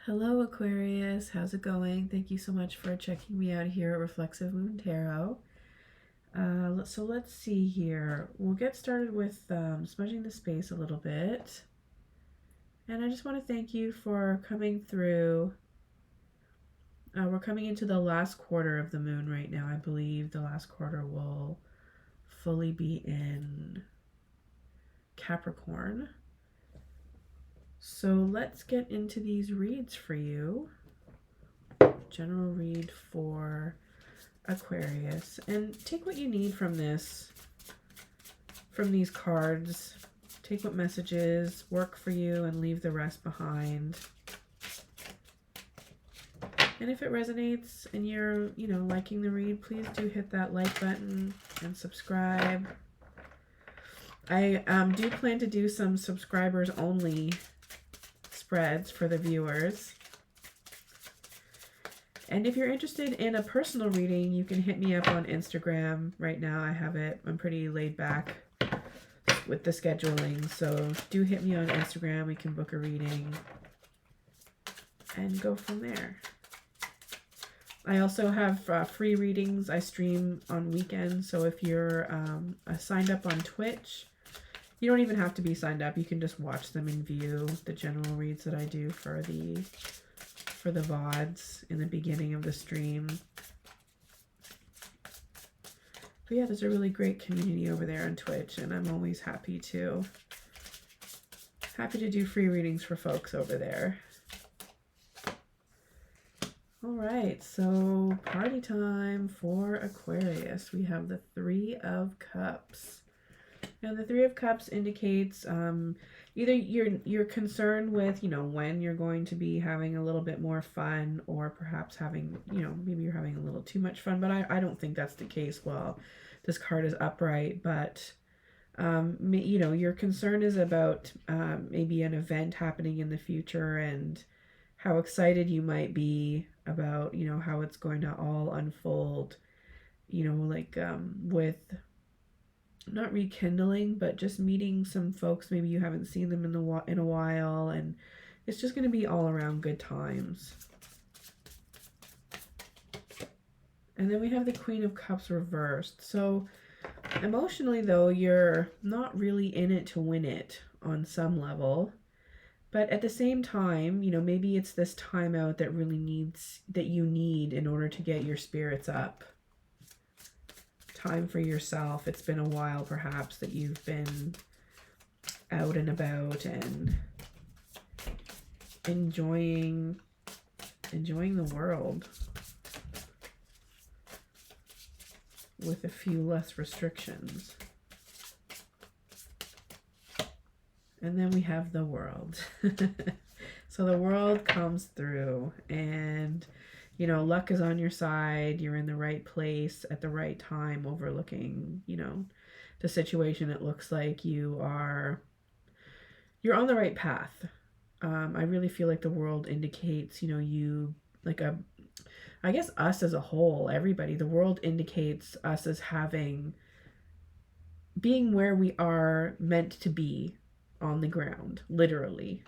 Hello Aquarius, how's it going? Thank you so much for checking me out here at Reflexive Moon Tarot. So let's see here. We'll get started with smudging the space a little bit. And I just want to thank you for coming through. We're coming into the last quarter of the moon right now. I believe the last quarter will fully be in Capricorn. So let's get into these reads for you. General read for Aquarius, and take what you need from these cards. Take what messages work for you and leave the rest behind. And if it resonates and you're, liking the read, please do hit that like button and subscribe. I do plan to do some subscribers only spreads for the viewers. And if you're interested in a personal reading, you can hit me up on Instagram. Right now I have it. I'm pretty laid back with the scheduling. So do hit me on Instagram. We can book a reading and go from there. I also have free readings. I stream on weekends. So if you're signed up on Twitch, you don't even have to be signed up. You can just watch them and view the general reads that I do for the VODs in the beginning of the stream. But yeah, there's a really great community over there on Twitch, and I'm always happy to do free readings for folks over there. All right, so party time for Aquarius. We have the Three of Cups. And the Three of Cups indicates either you're concerned with, when you're going to be having a little bit more fun, or perhaps having, maybe you're having a little too much fun, but I don't think that's the case. Well, this card is upright, but, your concern is about maybe an event happening in the future and how excited you might be about, how it's going to all unfold, with not rekindling, but just meeting some folks. Maybe you haven't seen them in a while, and it's just going to be all around good times. And then we have the Queen of Cups reversed. So emotionally, though, you're not really in it to win it on some level. But at the same time, maybe it's this time out that you need in order to get your spirits up. Time for yourself. It's been a while perhaps that you've been out and about and enjoying the world with a few less restrictions. And then we have the World. So the World comes through, and luck is on your side. You're in the right place at the right time, overlooking, the situation. It looks like you're on the right path. I really feel like the World indicates, you like I guess us as a whole, everybody. The World indicates us as being where we are meant to be on the ground, literally.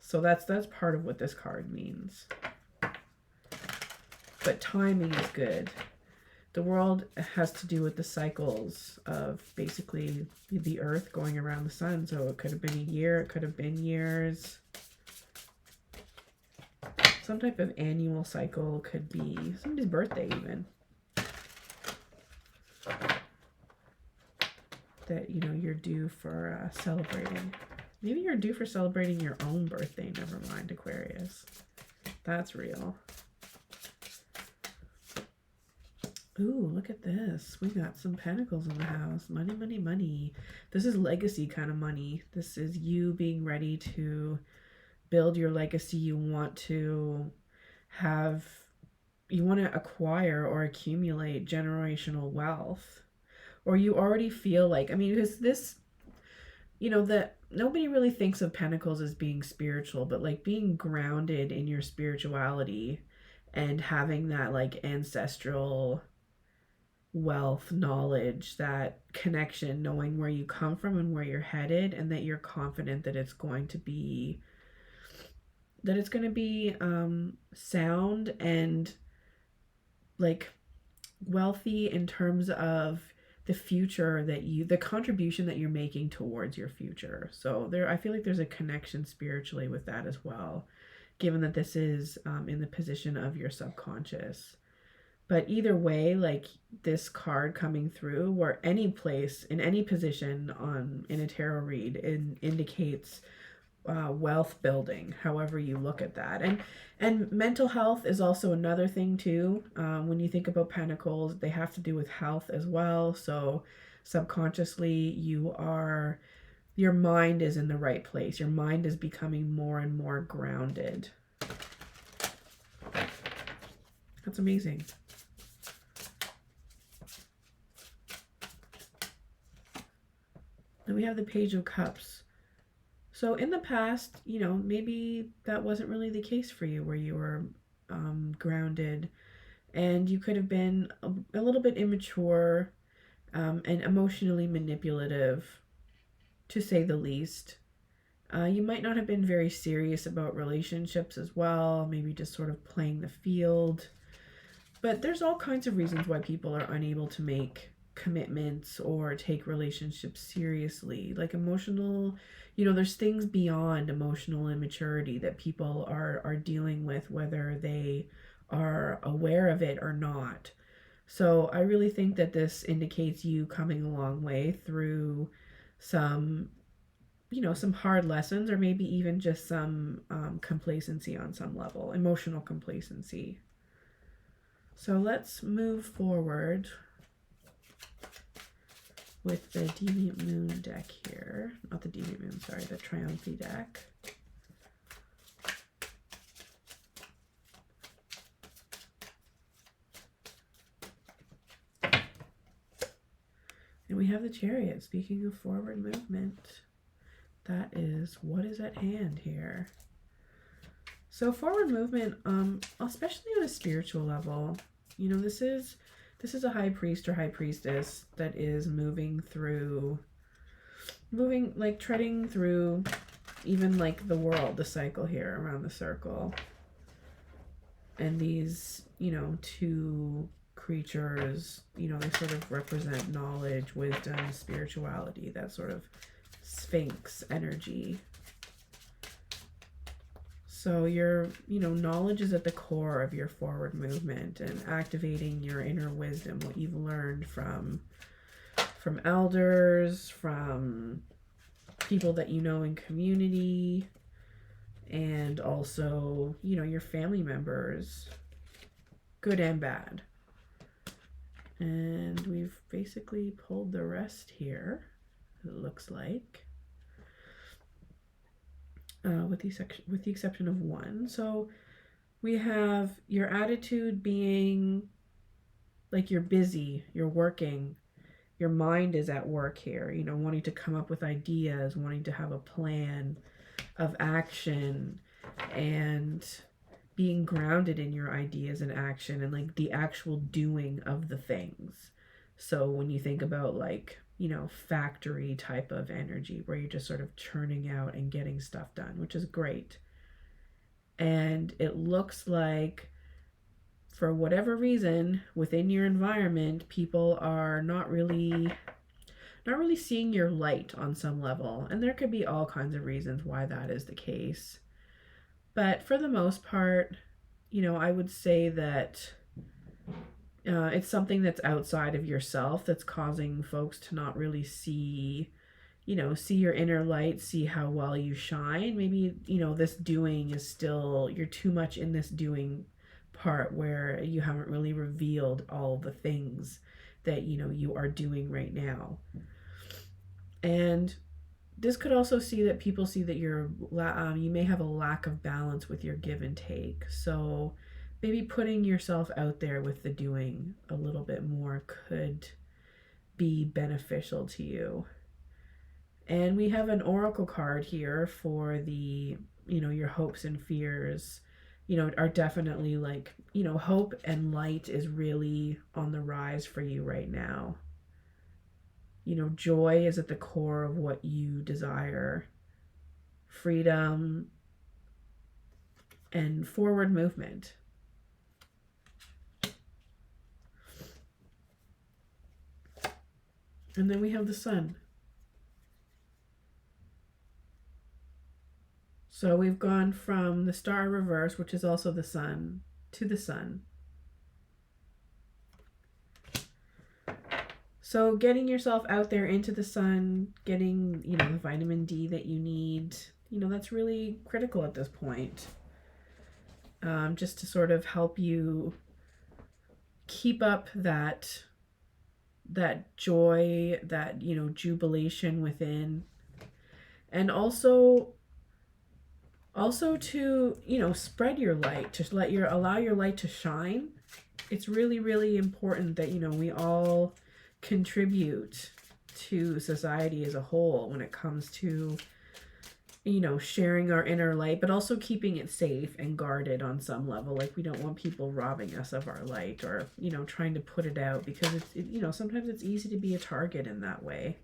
So that's part of what this card means. But timing is good. The World has to do with the cycles of basically the Earth going around the sun. So it could have been a year, it could have been years. Some type of annual cycle, could be somebody's birthday even. That, you're due for celebrating. Maybe you're due for celebrating your own birthday. Never mind, Aquarius. That's real. Ooh, look at this. We got some pentacles in the house. Money, money, money. This is legacy kind of money. This is you being ready to build your legacy. You want to acquire or accumulate generational wealth. Or you already feel like, because this, that nobody really thinks of pentacles as being spiritual, but like being grounded in your spirituality and having that like ancestral wealth, knowledge, that connection, knowing where you come from and where you're headed, and that you're confident that it's going to be that it's going to be sound and like wealthy in terms of the future that the contribution that you're making towards your future. So there, I feel like there's a connection spiritually with that as well, given that this is in the position of your subconscious. But either way, like this card coming through, or any place in any position on in a tarot read, it indicates wealth building, however you look at that. And mental health is also another thing too. When you think about pentacles, they have to do with health as well. So subconsciously, your mind is in the right place. Your mind is becoming more and more grounded. That's amazing. Then we have the Page of Cups. So in the past, maybe that wasn't really the case for you, where you were grounded, and you could have been a little bit immature and emotionally manipulative, to say the least. You might not have been very serious about relationships as well, maybe just sort of playing the field. But there's all kinds of reasons why people are unable to make commitments or take relationships seriously. Like emotional, there's things beyond emotional immaturity that people are dealing with, whether they are aware of it or not. So I really think that this indicates you coming a long way through some some hard lessons, or maybe even just some complacency on some level, emotional complacency. So let's move forward with the Deviant Moon deck here. Not the Deviant Moon, sorry, the Triumphe deck. And we have the Chariot. Speaking of forward movement, that is what is at hand here. So forward movement, especially on a spiritual level, this is a high priest or high priestess that is treading through even like the world, the cycle here around the circle. And these, two creatures, they sort of represent knowledge, wisdom, spirituality, that sort of Sphinx energy. So your, knowledge is at the core of your forward movement, and activating your inner wisdom, what you've learned from elders, from people that you know in community, and also, your family members, good and bad. And we've basically pulled the rest here, it looks like. With the exception of one. So we have your attitude being like you're busy, you're working, your mind is at work here, wanting to come up with ideas, wanting to have a plan of action, and being grounded in your ideas and action, and like the actual doing of the things. So when you think about like, factory type of energy, where you're just sort of churning out and getting stuff done, which is great. And it looks like, for whatever reason, within your environment, people are not really seeing your light on some level. And there could be all kinds of reasons why that is the case. But for the most part, I would say that it's something that's outside of yourself that's causing folks to not really see your inner light, see how well you shine. Maybe, this doing is still, you're too much in this doing part where you haven't really revealed all the things that, you are doing right now. And this could also see that people see that you may have a lack of balance with your give and take. So maybe putting yourself out there with the doing a little bit more could be beneficial to you. And we have an oracle card here for the, your hopes and fears, are definitely like, hope and light is really on the rise for you right now. Joy is at the core of what you desire. Freedom, and forward movement. And then we have the sun. So we've gone from the star reverse, which is also the sun, to the sun. So getting yourself out there into the sun, getting, the vitamin D that you need, that's really critical at this point. Just to sort of help you keep up that joy, that, jubilation within. And also to, spread your light, to allow your light to shine. It's really, really important that, we all contribute to society as a whole when it comes to, sharing our inner light, but also keeping it safe and guarded on some level. Like, we don't want people robbing us of our light or, trying to put it out, because sometimes it's easy to be a target in that way,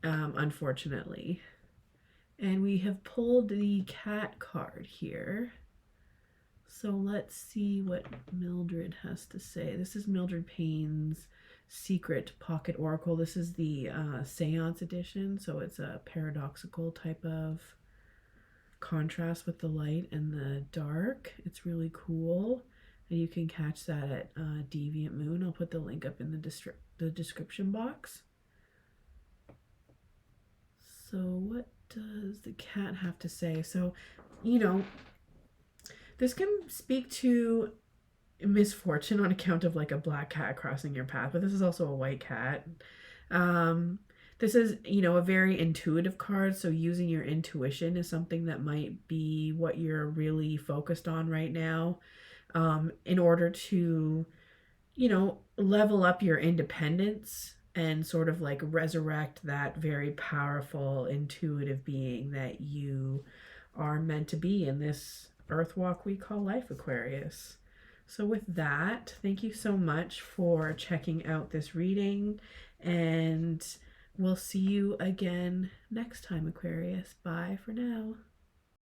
unfortunately. And we have pulled the cat card here. So let's see what Mildred has to say. This is Mildred Payne's Secret Pocket Oracle. This is the Seance edition, so it's a paradoxical type of contrast with the light and the dark. It's really cool, and you can catch that at Deviant Moon. I'll put the link up in the description box. So what does the cat have to say? So, this can speak to misfortune on account of like a black cat crossing your path, but this is also a white cat. This is, a very intuitive card, so using your intuition is something that might be what you're really focused on right now, in order to, level up your independence and sort of like resurrect that very powerful intuitive being that you are meant to be in this earth walk we call life, Aquarius. So with that, thank you so much for checking out this reading, and we'll see you again next time, Aquarius. Bye for now.